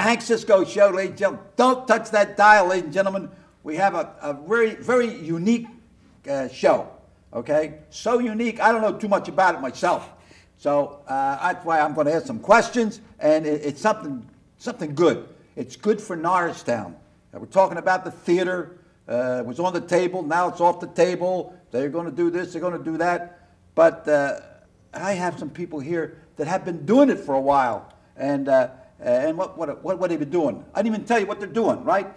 Hank Cisco Show, ladies and gentlemen. Don't touch that dial, ladies and gentlemen. We have a very, very unique show, okay? So unique, I don't know too much about it myself. So that's why I'm going to ask some questions, and it's something good. It's good for Norristown. We're talking about the theater. It was on the table, now it's off the table. They're going to do this, they're going to do that. But I have some people here that have been doing it for a while. And what they've been doing. I didn't even tell you what they're doing, right?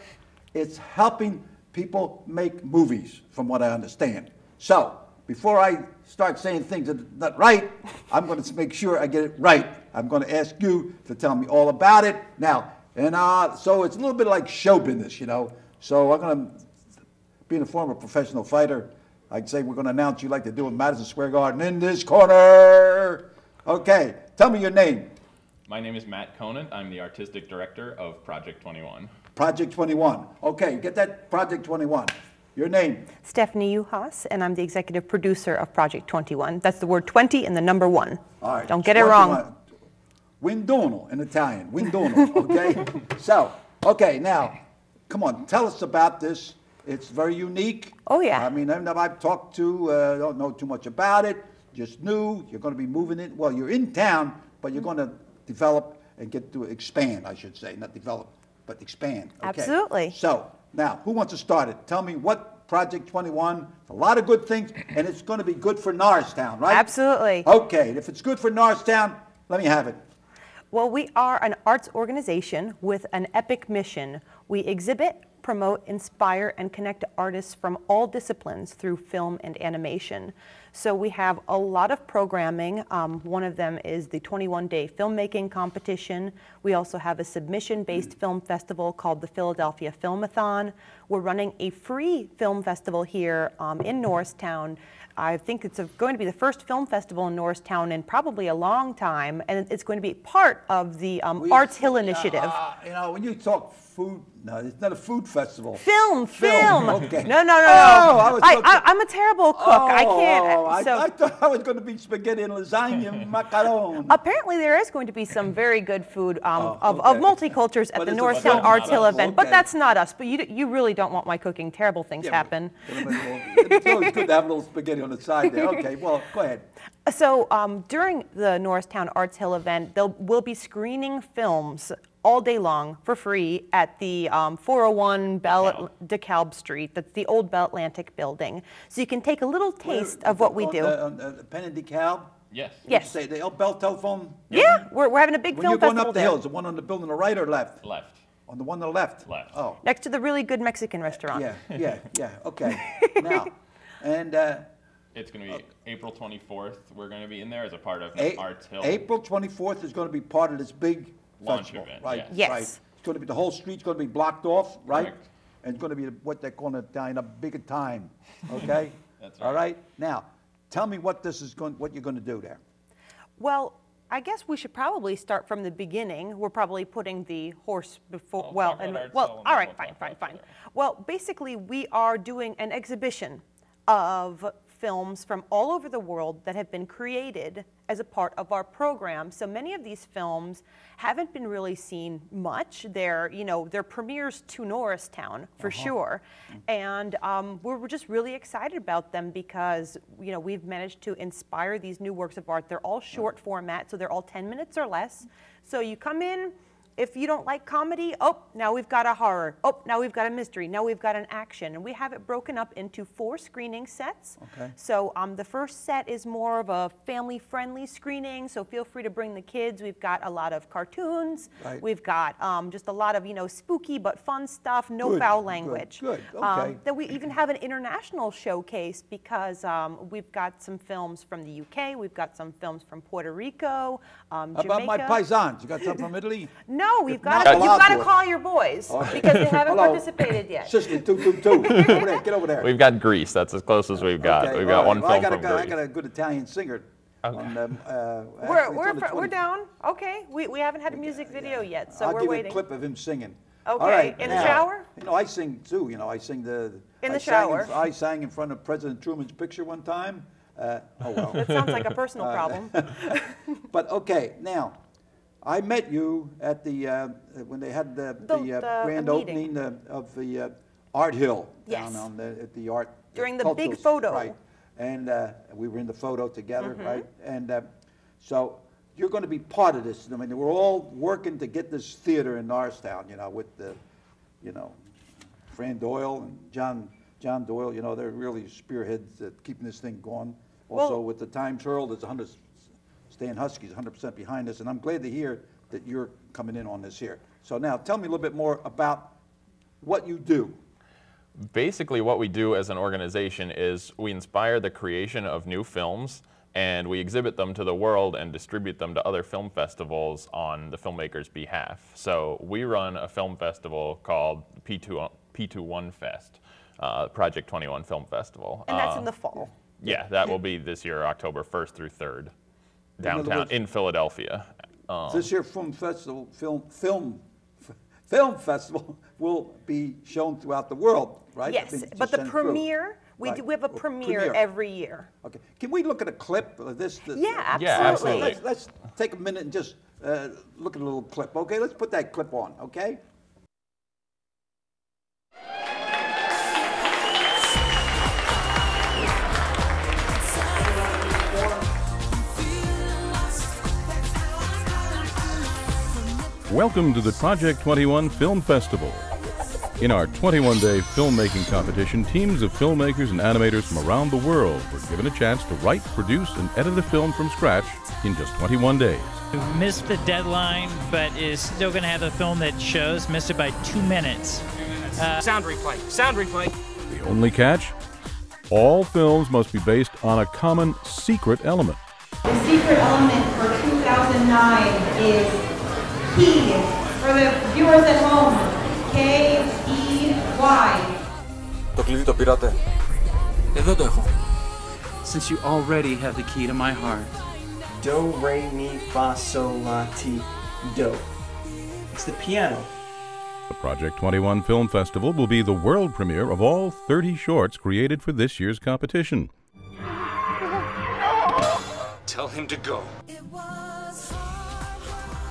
It's helping people make movies, from what I understand. So, before I start saying things that are not right, I'm going to make sure I get it right. I'm going to ask you to tell me all about it. Now, and so it's a little bit like show business, you know. So I'm going to, being a former professional fighter, I'd say we're going to announce you like they do in Madison Square Garden in this corner. Okay, tell me your name. My name is Matt Conant. I'm the artistic director of Project 21. Project 21. Okay, get that, Project 21. Your name? Stephanie Uhas, and I'm the executive producer of Project 21. That's the word 20 and the number 1. All right. Don't get it wrong. Windono in Italian. Windono, okay? So, okay, now, come on, tell us about this. It's very unique. Oh, yeah. I mean, I've talked to, don't know too much about it, just new. You're going to be moving in. Well, you're in town, but you're going to develop and get to expand, I should say. Not develop, but expand. Okay. Absolutely. So, now, who wants to start it? Tell me what Project 21, a lot of good things, and it's going to be good for Norristown, right? Absolutely. Okay, if it's good for Norristown, let me have it. Well, we are an arts organization with an epic mission. We exhibit, promote, inspire, and connect artists from all disciplines through film and animation. So we have a lot of programming. One of them is the 21-day filmmaking competition. We also have a submission-based film festival called the Philadelphia Filmathon. We're running a free film festival here in Norristown. I think it's going to be the first film festival in Norristown in probably a long time, and it's going to be part of the Arts Hill Initiative. You know, when you talk food, no, it's not a food festival. Film. Okay. No. Oh, I'm a terrible cook. I can't. I thought I was going to be spaghetti and lasagna and macaron. Apparently, there is going to be some very good food of multicultures at the Norristown Arts Hill event, but that's not us. But you really don't want my cooking terrible things happen. It's always good to have a little spaghetti on the side there. Okay, well, go ahead. So during the Norristown Arts Hill event, we'll be screening films all day long for free at the 401 Bell DeKalb Street. That's the old Bell Atlantic building. So you can take a little taste of what we do. Penn and DeKalb? Yes. Yes. Say the old Bell telephone? Yeah, we're having a big film festival. When you're going up the hill, is the one on the building on the right or left? Left. On the one on the left? Left. Oh. Next to the really good Mexican restaurant. Yeah. Okay. Now, and it's going to be April 24th. We're going to be in there as a part of Arts Hill. April 24th is going to be part of this big launch festival, event. right? Yes. Right. It's going to be, the whole street's going to be blocked off, right? Correct. And it's going to be what they're calling a bigger time. Okay. That's right. All right. Now, tell me what you're going to do there. Well, I guess we should probably start from the beginning. We're probably putting the horse before. All right, fine. Well, basically, we are doing an exhibition of films from all over the world that have been created as a part of our program. So many of these films haven't been really seen much. They're premieres to Norristown for sure. And we're just really excited about them because, we've managed to inspire these new works of art. They're all short format, so they're all 10 minutes or less. So you come in. If you don't like comedy, now we've got a horror. Now we've got a mystery. Now we've got an action. And we have it broken up into 4 screening sets. Okay. So the first set is more of a family-friendly screening, so feel free to bring the kids. We've got a lot of cartoons. Right. We've got just a lot of, spooky but fun stuff, no foul language. Good. Okay. Then we even have an international showcase because we've got some films from the UK. We've got some films from Puerto Rico, Jamaica. How about my paisans? You got some from Italy? No, you've got to call your boys because they haven't participated yet. Sicily, 222. Get over there. We've got Greece. That's as close as we've got. Okay, we've got one film from Greece. I got a good Italian singer. Okay. We're down. Okay, we haven't had a music video yet, so we're waiting. I'll give you a clip of him singing. Okay, all right, in the shower? I sing too. I sing in the shower. I sang in front of President Truman's picture one time. That sounds like a personal problem. But okay, now, I met you at the, when they had the grand meeting. opening of the Art Hill. Yes. Down on at the art. During the cultural big photo. Right. And we were in the photo together, Mm-hmm. right? And so you're going to be part of this. I mean, we're all working to get this theater in Norristown, you know, with the, you know, Fran Doyle and John Doyle, you know, they're really spearheads at keeping this thing going. Also, Well, with the Times Herald, there's 100, Stan Husky's 100% behind us, and I'm glad to hear that you're coming in on this here. So now, tell me a little bit more about what you do. Basically, what we do as an organization is we inspire the creation of new films, and we exhibit them to the world and distribute them to other film festivals on the filmmakers' behalf. So we run a film festival called P21 Fest, Project 21 Film Festival. And that's in the fall. Yeah, that will be this year, October 1st through 3rd, downtown in Philadelphia. This year film festival will be shown throughout the world, right? I Yes, mean, but to the send through. premiere, we have a premiere every year. Okay, can we look at a clip of this? Yeah, Yeah, absolutely. absolutely. Let's take a minute and just look at a little clip. Okay, let's put that clip on. Okay. Welcome to the Project 21 Film Festival. In our 21-day filmmaking competition, teams of filmmakers and animators from around the world were given a chance to write, produce, and edit a film from scratch in just 21 days. Missed the deadline, but is still going to have a film that shows. Missed it by 2 minutes. Sound replay. Sound replay. The only catch? All films must be based on a common secret element. The secret element for 2009 is key. For the viewers at home, K-E-Y. Το κλειδί το πήρατε. Εδώ το έχω. Since you already have the key to my heart. Do, re, mi, fa, sol, la, ti, do. It's the piano. The Project 21 Film Festival will be the world premiere of all 30 shorts created for this year's competition. Tell him to go.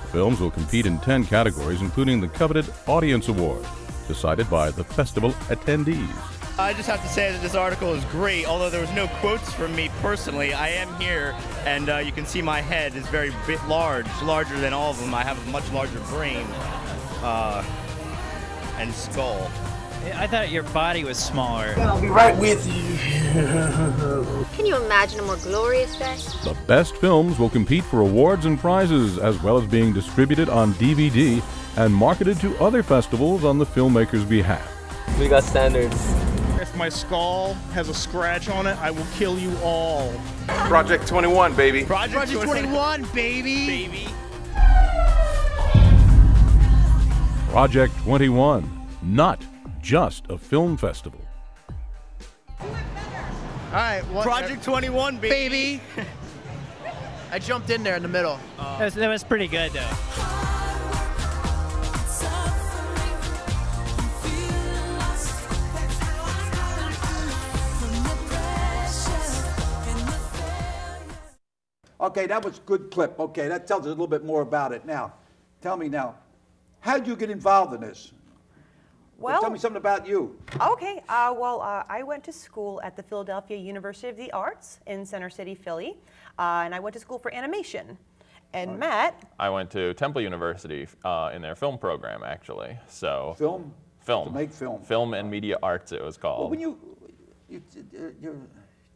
The films will compete in 10 categories, including the coveted Audience Award, decided by the festival attendees. I just have to say that this article is great. Although there was no quotes from me personally, I am here, and you can see my head is very larger than all of them. I have a much larger brain and skull. I thought your body was smaller. I'll be right with you. Can you imagine a more glorious day? The best films will compete for awards and prizes, as well as being distributed on DVD and marketed to other festivals on the filmmakers' behalf. We got standards. If my skull has a scratch on it, I will kill you all. Project 21, baby. Project 21, baby! Project 21, not just a film festival. All right, Project 21, baby! I jumped in there in the middle. That was pretty good, though. Okay, that was a good clip. Okay, that tells us a little bit more about it. Now, tell me now, how did you get involved in this? Well, tell me something about you. Okay, I went to school at the Philadelphia University of the Arts in Center City, Philly, and I went to school for animation. And Matt? I went to Temple University in their film program, actually. So Film? Film. To make film. Film and Media Arts, it was called. Well, when you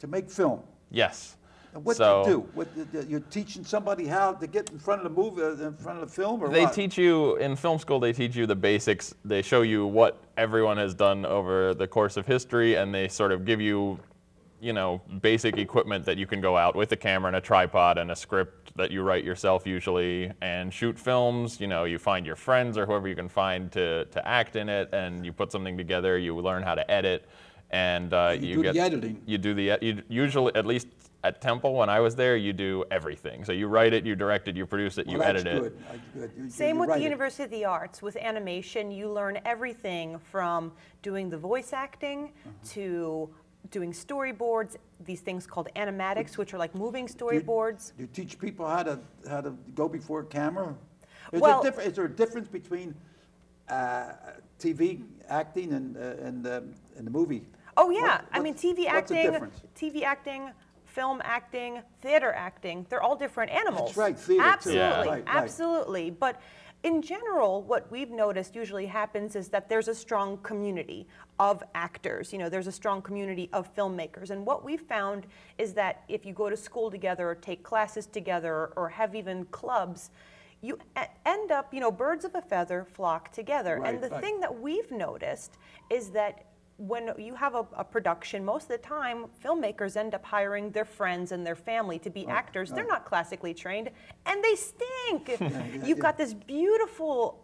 to make film, Yes. what do you do? What, you're teaching somebody how to get in front of the movie, in front of the film, or They what? teach you, in film school, they teach you the basics. They show you what everyone has done over the course of history, and they sort of give you, you know, basic equipment that you can go out with a camera and a tripod and a script that you write yourself usually and shoot films. You know, you find your friends or whoever you can find to act in it, and you put something together. You learn how to edit, and you do the editing. You do you usually, at least at Temple, when I was there, you do everything. So you write it, you direct it, you produce it, you edit it. Good. Same with the University of the Arts. With animation, you learn everything from doing the voice acting to doing storyboards, these things called animatics, which are like moving storyboards. Do you teach people how to go before a camera? Is there a difference between TV acting and the movie? Oh yeah, I mean what's the difference? TV acting, film acting, theater acting, they're all different animals. That's right, theater absolutely, too. Yeah. Right, absolutely. But in general, what we've noticed usually happens is that there's a strong community of actors. You know, there's a strong community of filmmakers. And what we've found is that if you go to school together or take classes together or have even clubs, you end up, you know, birds of a feather flock together. Right, and the right. thing that we've noticed is that when you have a production, most of the time, filmmakers end up hiring their friends and their family to be actors. They're not classically trained, and they stink. You've got this beautiful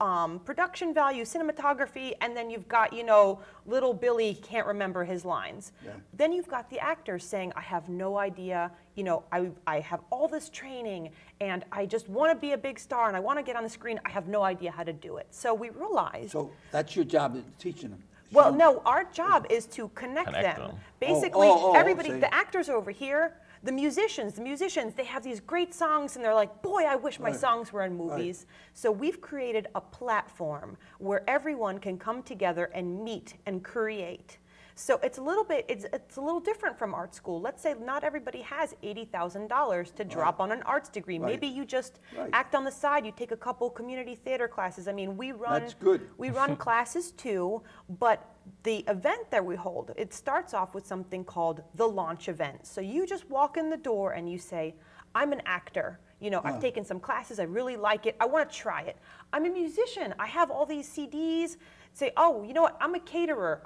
production value, cinematography, and then you've got, you know, little Billy can't remember his lines. Yeah. Then you've got the actors saying, I have no idea, you know, I have all this training, and I just want to be a big star, and I want to get on the screen. I have no idea how to do it. So we realized. So that's your job, is teaching them. Well, no, our job is to connect them. Basically, everybody, the actors are over here, the musicians, they have these great songs and they're like, boy, I wish my songs were in movies. So we've created a platform where everyone can come together and meet and create. So it's a little bit, it's a little different from art school. Let's say not everybody has $80,000 to drop on an arts degree. Maybe you just act on the side. You take a couple community theater classes. I mean, we run, we run classes too, but the event that we hold, it starts off with something called the launch event. So you just walk in the door and you say, I'm an actor. You know, I've taken some classes. I really like it. I want to try it. I'm a musician. I have all these CDs. Say, oh, you know what? I'm a caterer.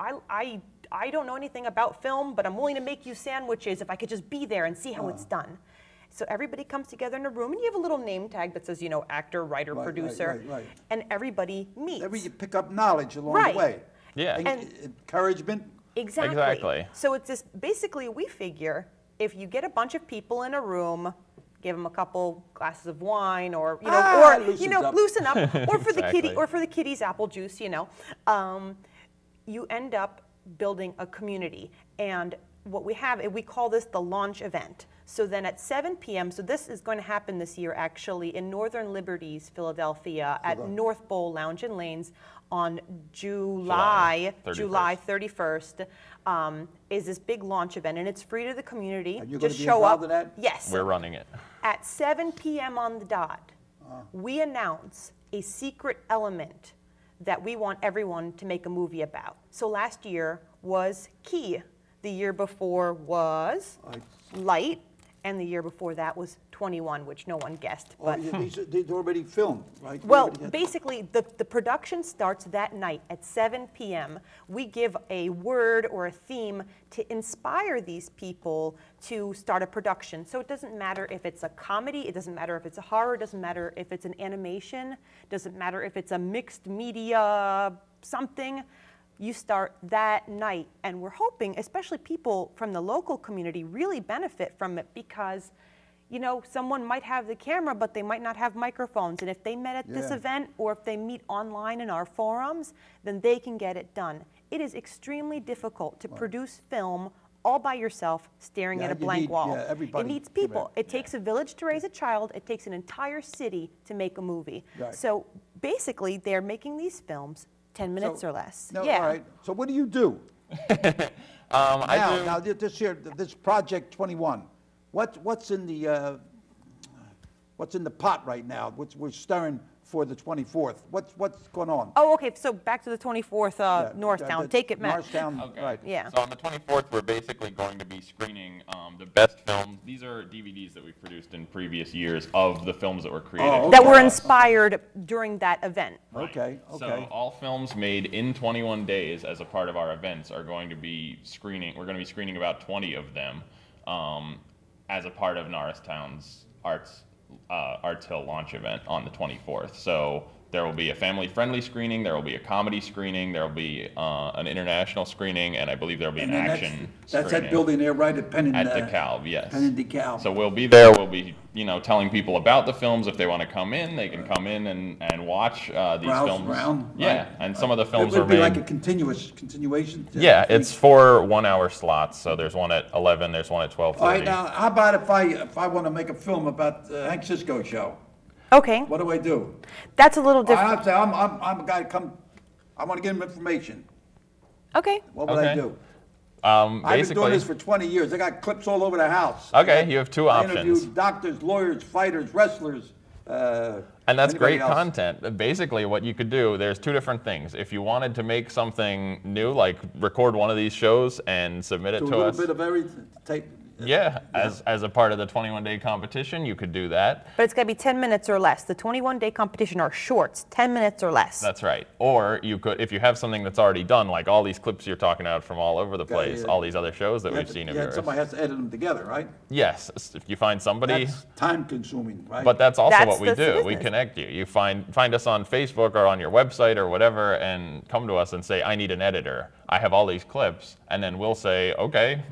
I don't know anything about film, but I'm willing to make you sandwiches if I could just be there and see how it's done. So everybody comes together in a room, and you have a little name tag that says, you know, actor, writer, producer, and everybody meets. You pick up knowledge along the way. Yeah. And encouragement. Exactly. So it's this, basically we figure if you get a bunch of people in a room, give them a couple glasses of wine, or you know, loosen up, or for the kiddies, apple juice. You know, you end up building a community. And what we have, we call this the launch event. So then at 7 p.m., so this is going to happen this year actually in Northern Liberties, Philadelphia, at North Bowl Lounge and Lanes on July 31st. Is this big launch event, and it's free to the community. Are you just going to be show involved up. in that? Yes. We're running it. At 7 p.m. on the dot, we announce a secret element that we want everyone to make a movie about. So last year was Key. The year before was Light. And the year before that was 21, which no one guessed. But These already filmed, right? well, basically, the production starts that night at 7 p.m. We give a word or a theme to inspire these people to start a production. So it doesn't matter if it's a comedy, it doesn't matter if it's a horror, it doesn't matter if it's an animation, doesn't matter if it's a mixed media something. You start that night, and we're hoping, especially people from the local community, really benefit from it because, you know, someone might have the camera, but they might not have microphones. And if they met at this event, or if they meet online in our forums, then they can get it done. It is extremely difficult to produce film all by yourself, staring at a blank wall. It needs people. It takes a village to raise a child. It takes an entire city to make a movie. So basically, they're making these films 10 minutes or less. All right. So what do you do? Now this year, this Project 21, what's in the pot right now? We're stirring for the 24th. What's going on? Oh, okay. So back to the 24th, Northtown. Take it, Matt. Northtown, okay. Yeah. So on the 24th, we're basically going to be screening the best films. These are DVDs that we've produced in previous years of the films that were created. That were inspired during that event. Right. Okay. So all films made in 21 days as a part of our events are going to be screening. We're going to be screening about 20 of them as a part of Norristown's Arts Hill launch event on the 24th. So there will be a family-friendly screening, there will be a comedy screening, there will be an international screening, and I believe there will be an action That's screening. that building there right at Penn and DeKalb, yes. Penn and DeKalb. So we'll be there, we'll be, you know, telling people about the films. If they want to come in, they can come in and watch these films. Around, yeah, and some of the films it are would be made. like a continuation. Yeah, it's 4 1-hour slots. So there's one at 11, there's one at 12:30. All right, now how about if I want to make a film about Hank Cisco show? Okay. What do I do? That's a little I different. have to say, I'm a guy to come, I want to give him information. Okay. What would I Okay. do? I've been doing Basically, this for 20 years. I got clips all over the house. Okay, you have two I options. interviewed doctors, lawyers, fighters, wrestlers. And that's anybody great else. content. Basically, what you could do, there's two different things. If you wanted to make something new, like record one of these shows and submit it Do a to little us. bit of everything. Yeah, as a part of the 21-day competition, you could do that. But it's got to be 10 minutes or less. The 21-day competition are shorts, 10 minutes or less. That's right. Or you could, if you have something that's already done, like all these clips you're talking about from all over the place, yeah. all these other shows that we've seen of yours. Somebody has to edit them together, right? Yes, if you find somebody. That's time consuming, right? But that's also That's what we the do. We business. connect you. You find us on Facebook or on your website or whatever, and come to us and say, I need an editor. I have all these clips, and then we'll say, okay,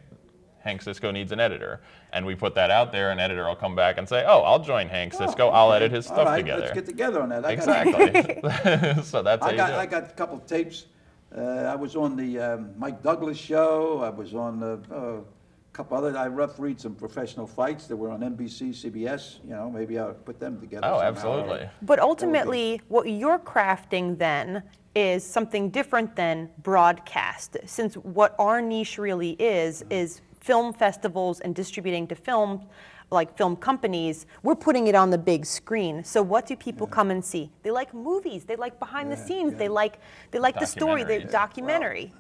Hank Cisco needs an editor. And we put that out there, an editor will come back and say, oh, I'll join Hank Cisco. I'll edit his stuff all right, together. Let's get together on that. Exactly. So that's how you do I it. got a couple of tapes. I was on the Mike Douglas show. I was on a couple other. I refereed some professional fights that were on NBC, CBS. You know, maybe I'll put them together. Oh, somehow. absolutely. But ultimately, what you're crafting then is something different than broadcast, since what our niche really is film festivals and distributing to film, like film companies. We're putting it on the big screen. So what do people come and see? They like movies. They like behind the scenes. They like the story, the Documentaries. documentary.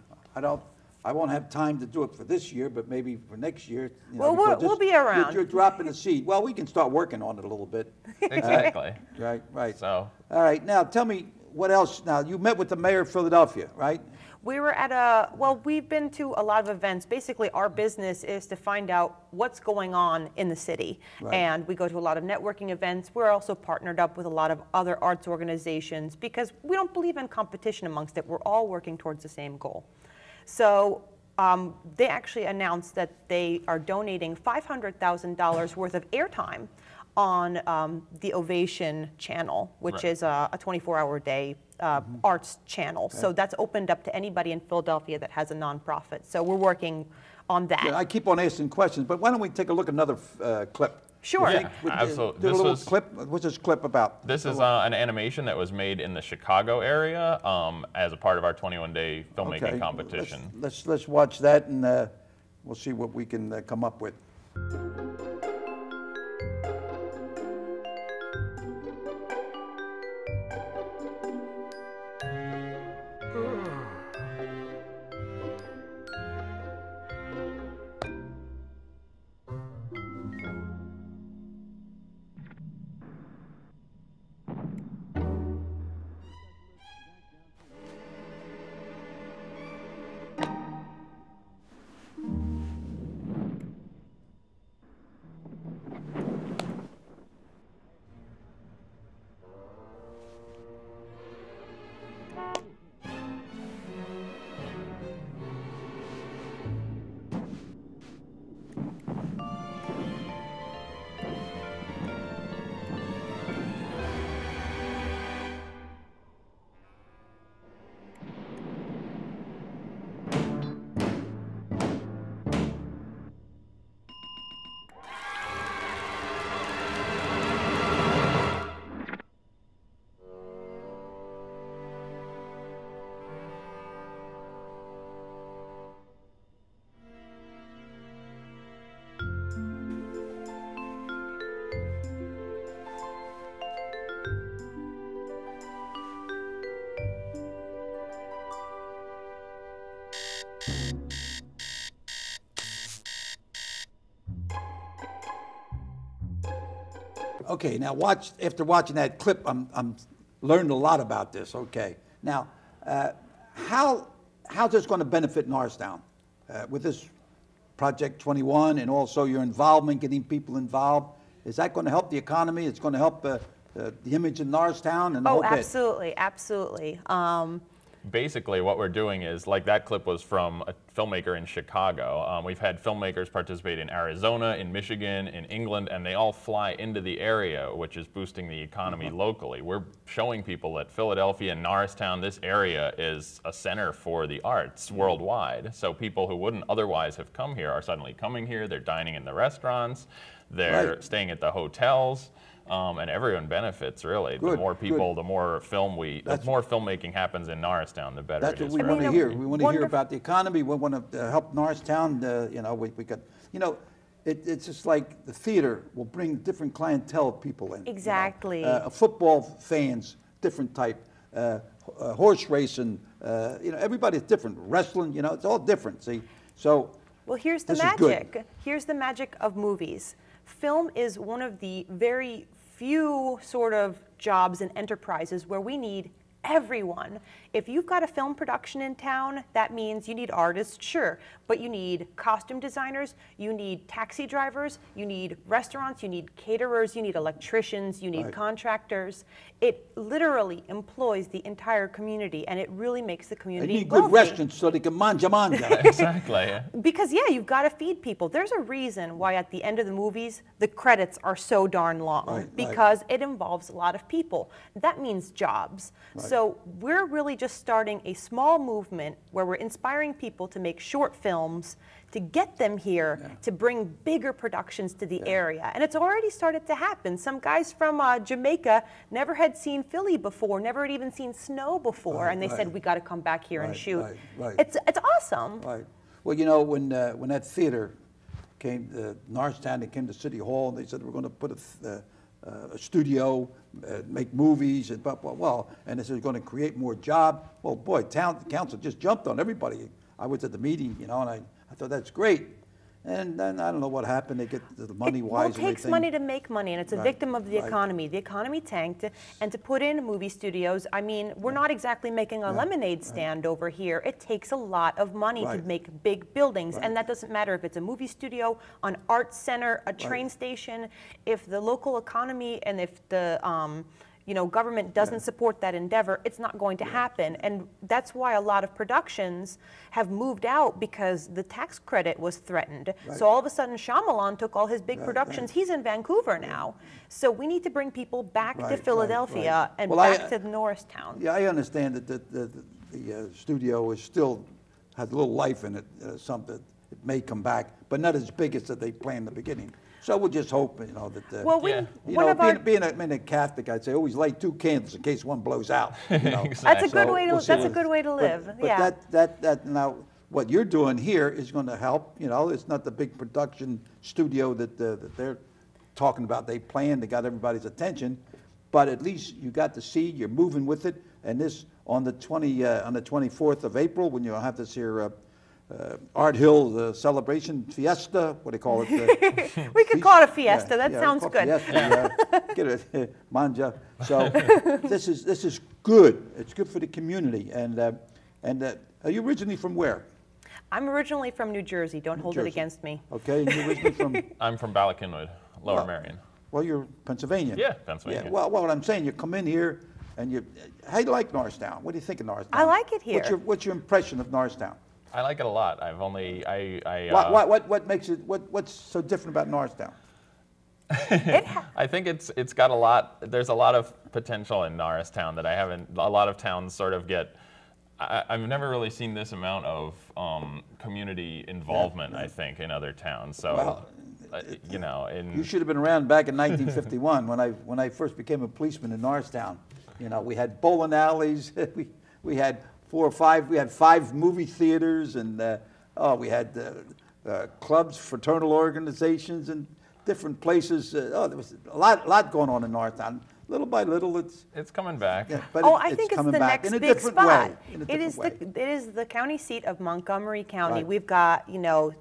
I won't have time to do it for this year, but maybe for next year. You Well, know, because we'll be around. You're dropping a seed. Well, we can start working on it a little bit. Exactly. Right. So. All right. Now, tell me what else. Now, you met with the mayor of Philadelphia, right? We were at we've been to a lot of events. Basically, our business is to find out what's going on in the city. Right. And we go to a lot of networking events. We're also partnered up with a lot of other arts organizations because we don't believe in competition amongst it. We're all working towards the same goal. So they actually announced that they are donating $500,000 worth of airtime on the Ovation channel, which Right. is a 24-hour day arts channel. So that's opened up to anybody in Philadelphia that has a nonprofit. So we're working on that. Yeah, I keep on asking questions, but why don't we take a look at another clip? Sure. Yeah, absolutely. Do a This little was- clip. What's this clip about? This is an animation that was made in the Chicago area as a part of our 21-day filmmaking Okay, competition. Let's watch that, and we'll see what we can come up with. Okay, now after watching that clip, I'm learned a lot about this. Okay, now how's this going to benefit Norristown with this Project 21 and also your involvement, getting people involved? Is that going to help the economy? It's going to help the image of Norristown and the whole bit? Absolutely, absolutely. Basically, what we're doing is, like that clip was from a filmmaker in Chicago. We've had filmmakers participate in Arizona, in Michigan, in England, and they all fly into the area, which is boosting the economy locally. We're showing people that Philadelphia and Norristown, this area, is a center for the arts worldwide. So people who wouldn't otherwise have come here are suddenly coming here. They're dining in the restaurants. They're staying at the hotels. and everyone benefits really. The Good, more people, good. the more filmmaking happens in Norristown, the better That's it what is we for want to everyone. hear. We want to hear about the economy. We want to help Norristown. You know, we got, you know, it's just like the theater will bring different clientele of people in. Exactly. You know? Football fans, different type. Horse racing, you know, everybody's different. Wrestling, you know, it's all different. See, so. Well, here's the this is good. magic. Here's the magic of movies. Film is one of the very few sort of jobs and enterprises where we need everyone. If you've got a film production in town, that means you need artists, sure, but you need costume designers, you need taxi drivers, you need restaurants, you need caterers, you need electricians, you need contractors. It literally employs the entire community, and it really makes the They community need wealthy. good restaurants so they can manja. Exactly. Yeah. Because, yeah, you've got to feed people. There's a reason why at the end of the movies, the credits are so darn long, because it involves a lot of people. That means jobs. So we're really just starting a small movement where we're inspiring people to make short films, to get them here, to bring bigger productions to the area. And it's already started to happen. Some guys from Jamaica never had seen Philly before, never had even seen snow before, and they said, we got to come back here and shoot. It's awesome. Right. Well, you know, when that theater came, Norristown, they came to City Hall, and they said, we're going to put a studio, make movies, and blah, blah, blah. And this is going to create more jobs. Well, boy, town council just jumped on everybody. I was at the meeting, you know, and I thought that's great. And then I don't know what happened. They get the money wise. Well, it takes money to make money, and it's a victim of the right. economy. The economy tanked, and to put in movie studios, I mean, we're not exactly making a lemonade stand over here. It takes a lot of money to make big buildings, and that doesn't matter if it's a movie studio, an art center, a train station. If the local economy and if the you know, government doesn't support that endeavor, it's not going to happen. And that's why a lot of productions have moved out, because the tax credit was threatened. So all of a sudden, Shyamalan took all his big productions. He's in Vancouver now. So we need to bring people back to Philadelphia and back to Norristown. Yeah, I understand that the studio is still has a little life in it, something. It may come back, but not as big as that they planned in the beginning. So we'll just hope, you know, that, well, you know, being a Catholic, I'd say always light 2 candles in case one blows out. You know? That's a good way to. That's a good way to live. But that now, what you're doing here is going to help. You know, it's not the big production studio that they're talking about. They planned, they got everybody's attention, but at least you got the seed. You're moving with it, and this on the 24th of April, when you'll have this here. Art Hill celebration fiesta. What do they call it? We could call it a fiesta. That sounds good. Get it, manja. So this is good. It's good for the community. And are you originally from where? I'm originally from New Jersey. Don't hold it against me. Okay. And you're originally from? I'm from Ballackinwood, Lower Merion. Well, you're Pennsylvania. Yeah, Pennsylvania. Yeah. Well, what I'm saying, you come in here, and how do you like Norristown? What do you think of Norristown? I like it here. What's your impression of Norristown? I like it a lot. I've only What makes it? What's so different about Norristown? I think it's got a lot. There's a lot of potential in Norristown that I haven't. A lot of towns sort of get. I've never really seen this amount of community involvement. I think in other towns. So, you know, you should have been around back in 1951 when I first became a policeman in Norristown. You know, we had bowling alleys. we had 4 or 5. We had 5 movie theaters, and we had clubs, fraternal organizations, and different places. There was a lot going on in Norristown. Little by little, it's coming back. Yeah, but I think it's the next big spot. It is the county seat of Montgomery County. Right. We've got, you know,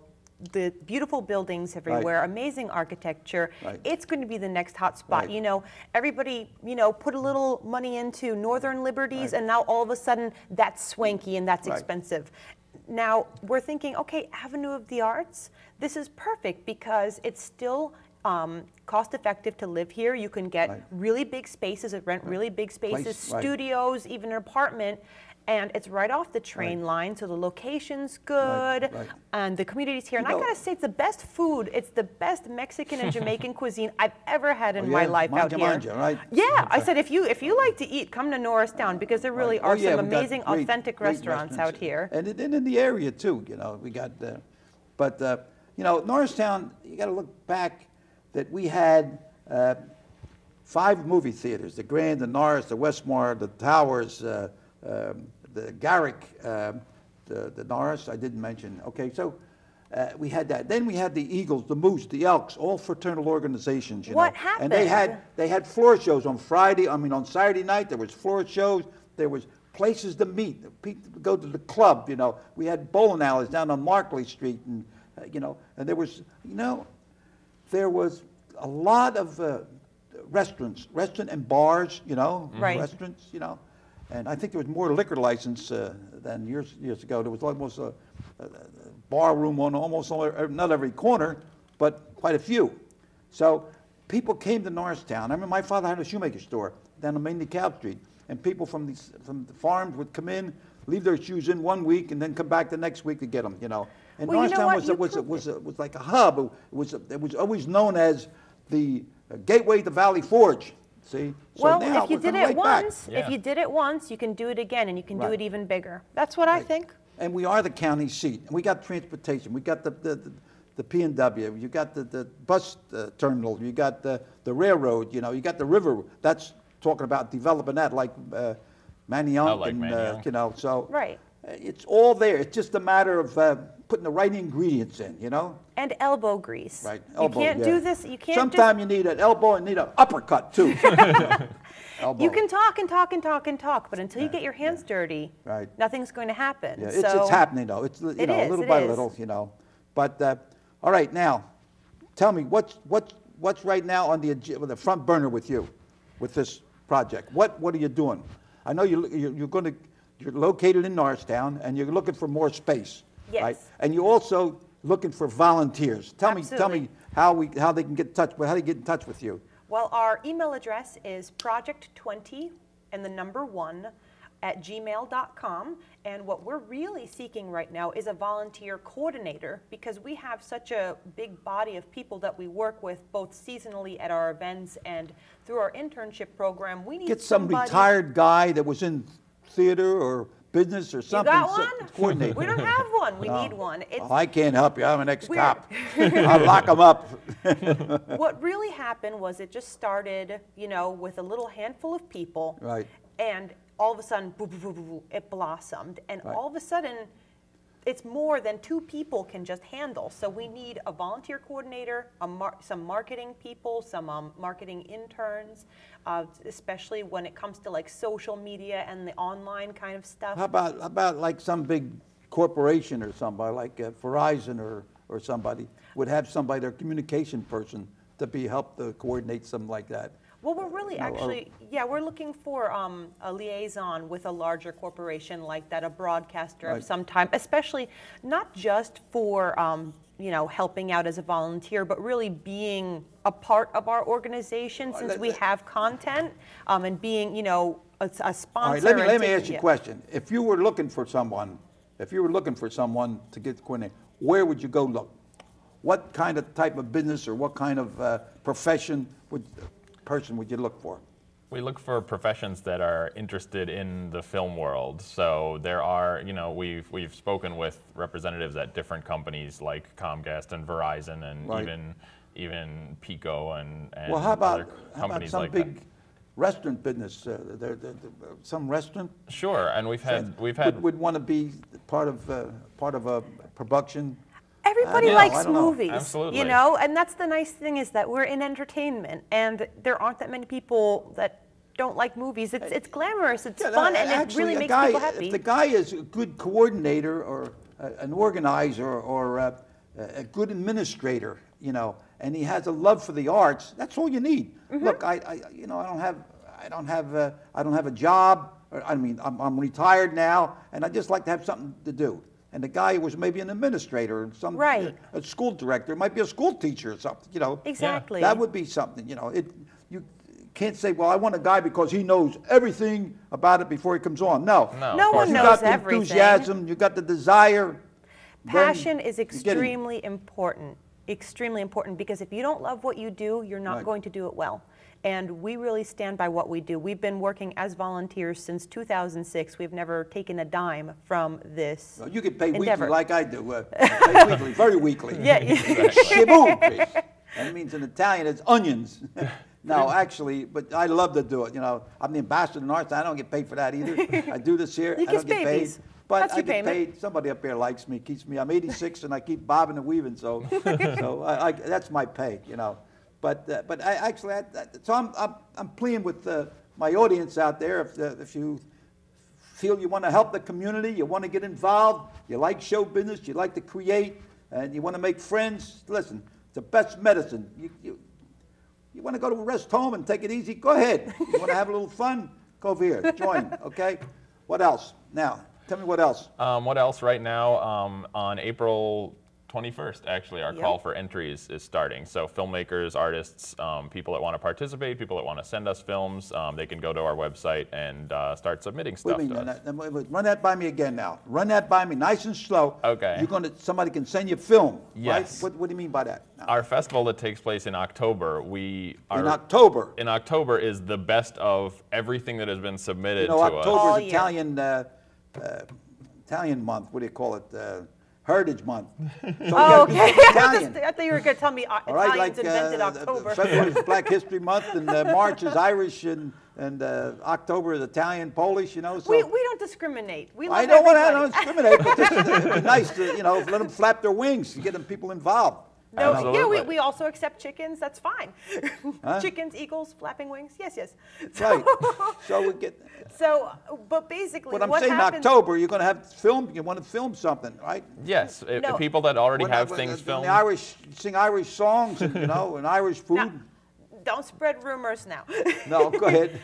the beautiful buildings everywhere, amazing architecture. It's going to be the next hot spot. You know, everybody, you know, put a little money into Northern Liberties, and now all of a sudden that's swanky and that's expensive. Now we're thinking, okay, Avenue of the Arts, this is perfect because it's still cost effective to live here. You can get really big spaces, rent really big spaces, studios, even an apartment. And it's right off the train line, so the location's good, and the community's here. And I gotta say, it's the best food. It's the best Mexican and Jamaican cuisine I've ever had in my life out here. Manja, right? Yeah, I said if you like to eat, come to Norristown, because there really are some amazing, authentic restaurants out here. And in the area too, you know, we got. You know, Norristown. You got to look back that we had 5 movie theaters: the Grand, the Norris, the Westmore, the Towers, the Garrick, the Norris. I didn't mention. Okay, so. We had that. Then we had the Eagles, the Moose, the Elks, all fraternal organizations. What happened? And they had floor shows on Friday. I mean, on Saturday night there was floor shows. There was places to meet. People go to the club. You know, we had bowling alleys down on Markley Street, and and there was a lot of restaurant and bars. Right. Restaurants. And I think there was more liquor license than years ago. There was almost a bar room on almost not every corner, but quite a few. So people came to Norristown. I mean, my father had a shoemaker store down on Main DeKalb Street, and people from the farms would come in, leave their shoes in 1 week, and then come back the next week to get them. And Norristown was like a hub. It was always known as the gateway to Valley Forge. See? So well, now if you did it once, you can do it again, and you can do Right. it even bigger. That's what I think. And we are the county seat. And we got transportation. We got the P&W. You got the bus terminal. You got the railroad. You got the river. That's talking about developing that, like Manioc and Manioc. So Right. It's all there. It's just a matter of putting the right ingredients in. And elbow grease. Right. You can't do this. You can't. Sometimes you need an elbow and need an uppercut too. Elbow. You can talk and talk and talk and talk, but until you get your hands dirty, Right. nothing's going to happen. Yeah, so it's happening though. It's little by little, But all right, now, tell me what's right now on the front burner with you, with this project. What are you doing? I know you're located in Norristown and you're looking for more space. Yes. Right? And you're also looking for volunteers. Tell me how they can get in touch. How do they get in touch with you? Well, our email address is project20 and the number 1 at gmail.com. And what we're really seeking right now is a volunteer coordinator, because we have such a big body of people that we work with both seasonally at our events and through our internship program. We need Get some somebody. retired guy that was in theater or business or something. You got one? Coordinate. We don't have one. We need one. Well, I can't help you. I'm an ex-cop. I'll lock them up. What really happened was it just started, with a little handful of people. Right. And all of a sudden, boo, boo, boo, boo, boo, it blossomed. And Right. all of a sudden, it's more than 2 people can just handle. So we need a volunteer coordinator, some marketing people, some marketing interns, especially when it comes to like social media and the online kind of stuff. How about like some big corporation or somebody like Verizon or somebody would have somebody, their communication person, to help to coordinate something like that? Well, we're really we're looking for a liaison with a larger corporation like that, a broadcaster of some time, especially not just for, helping out as a volunteer, but really being a part of our organization since we have content and being, a sponsor. All right, let me ask you a question. If you were looking for someone to get the coordinator, where would you go look? What kind of type of business or what kind of person would you look for? We look for professions that are interested in the film world. So there are, we've spoken with representatives at different companies like Comcast and Verizon and even Pico and well, how about other companies some like big that. restaurant business? Some restaurant. Sure, and we've had would want to be part of a production. Everybody likes I don't know. movies, Absolutely. and that's the nice thing is that we're in entertainment, and there aren't that many people that don't like movies. It's glamorous, it's fun, and it really makes people happy. If the guy is a good coordinator or an organizer or a good administrator, and he has a love for the arts, that's all you need. Mm-hmm. Look, I don't have a job. I'm retired now, and I just like to have something to do. And the guy was maybe an administrator, or a school director, might be a school teacher or something. Exactly. That would be something. You can't say, well, I want a guy because he knows everything about it before he comes on. No one knows everything. You got the enthusiasm, you got the desire. Passion is extremely important. Extremely important, because if you don't love what you do, you're not going to do it well. And we really stand by what we do. We've been working as volunteers since 2006. We've never taken a dime from this No, you get paid endeavor. weekly like I do. Paid weekly, very weekly. Yeah. Shibu. That means in Italian it's onions. No, actually, but I love to do it. You know, I'm the ambassador of North. I don't get paid for that either. I do this here. You I don't kiss get babies. paid. But That's I your get payment. paid. Somebody up there likes me, keeps me. I'm 86 and I keep bobbing and weaving, so that's my pay, you know. But I actually, so I'm pleading with my audience out there. If you feel you want to help the community, you want to get involved, you like show business, you like to create, and you want to make friends, listen, it's the best medicine. You want to go to a rest home and take it easy? Go ahead. You want to have a little fun? Go over here. Join, okay? What else? Now, tell me what else. What else right now? On April 21st, actually, our call for entries is starting. So filmmakers, artists, people that want to participate, people that want to send us films, they can go to our website and start submitting stuff to us. Run that by me again now. Run that by me nice and slow. Okay. Somebody can send you film, yes. right? What do you mean by that? No. Our festival that takes place in October, In October? In October is the best of everything that has been submitted to October us. is Italian month. What do you call it? Heritage Month. So okay. Italian. I thought you were going to tell me Italians invented October. February is Black History Month, and March is Irish, and October is Italian, Polish. You know. So we don't discriminate. We love I don't want everybody. to discriminate, but it'd be nice to let them flap their wings, to get them people involved. No, Absolutely. yeah, we also accept chickens. That's fine. Huh? Chickens, eagles, flapping wings. Yes, yes. Right. So we get. So, but basically, But I'm saying happens, October, you're going to have film. You want to film something, right? Yes, No. people that already When have I- things when filmed. The Irish sing Irish songs, and and Irish food. Now, don't spread rumors now. No, go ahead.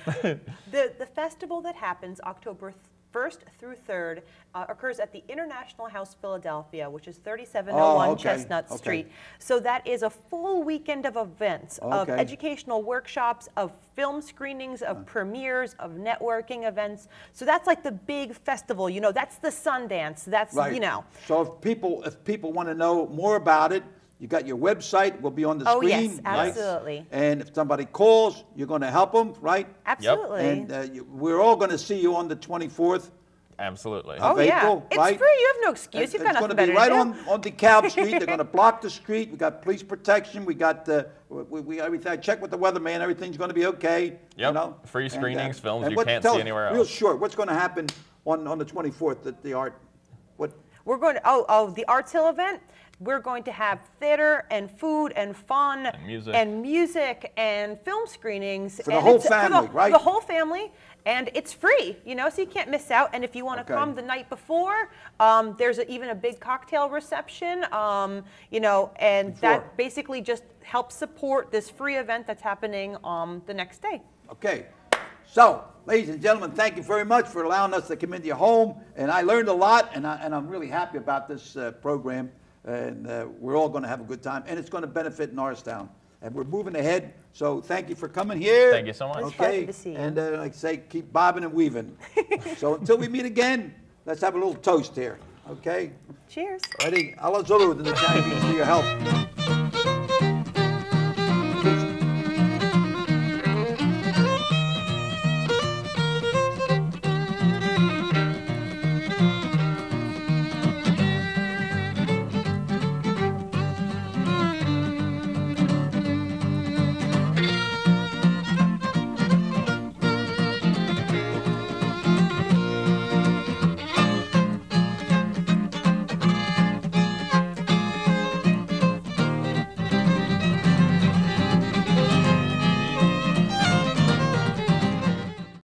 The festival that happens October 1st through 3rd occurs at the International House Philadelphia, which is 3701 okay, Chestnut okay. Street. So that is a full weekend of events, of Okay. educational workshops, of film screenings, of premieres, of networking events. So that's like the big festival, you know, that's the Sundance, that's, Right. you know. So if people want to know more about it, you got your website. Will be on the Oh, screen. yes, right? absolutely. And if somebody calls, you're going to help them, right? Absolutely. And we're all going to see you on the 24th. Absolutely. Oh, of yeah. April, It's right? free. You have no excuse. You've got It's nothing going to be better right to do. on DeKalb Street. They're going to block the street. We got police protection. We got everything. I checked with the weatherman. Everything's going to be okay. Yep. You know? Free screenings, films and you what- can't tell see us anywhere Real else. short. What's going to happen on the 24th at the art? What? We're going to, the Arts Hill event, we're going to have theater and food and fun And music. and film screenings. For the and whole it's- family, right? For the whole family, and it's free, you know, so you can't miss out. And if you want to Okay. come the night before, there's even a big cocktail reception, you know, and Before. that basically just helps support this free event that's happening the next day. Okay. So, ladies and gentlemen, thank you very much for allowing us to come into your home. And I learned a lot, and I'm really happy about this program. And we're all going to have a good time, and it's going to benefit Norristown. And we're moving ahead, so thank you for coming here. Thank you so much. It's a Okay, pleasure to see you. and like I say, keep bobbing and weaving. So until we meet again, let's have a little toast here, okay? Cheers. Ready? Alla Zulu, the Italian means for your help.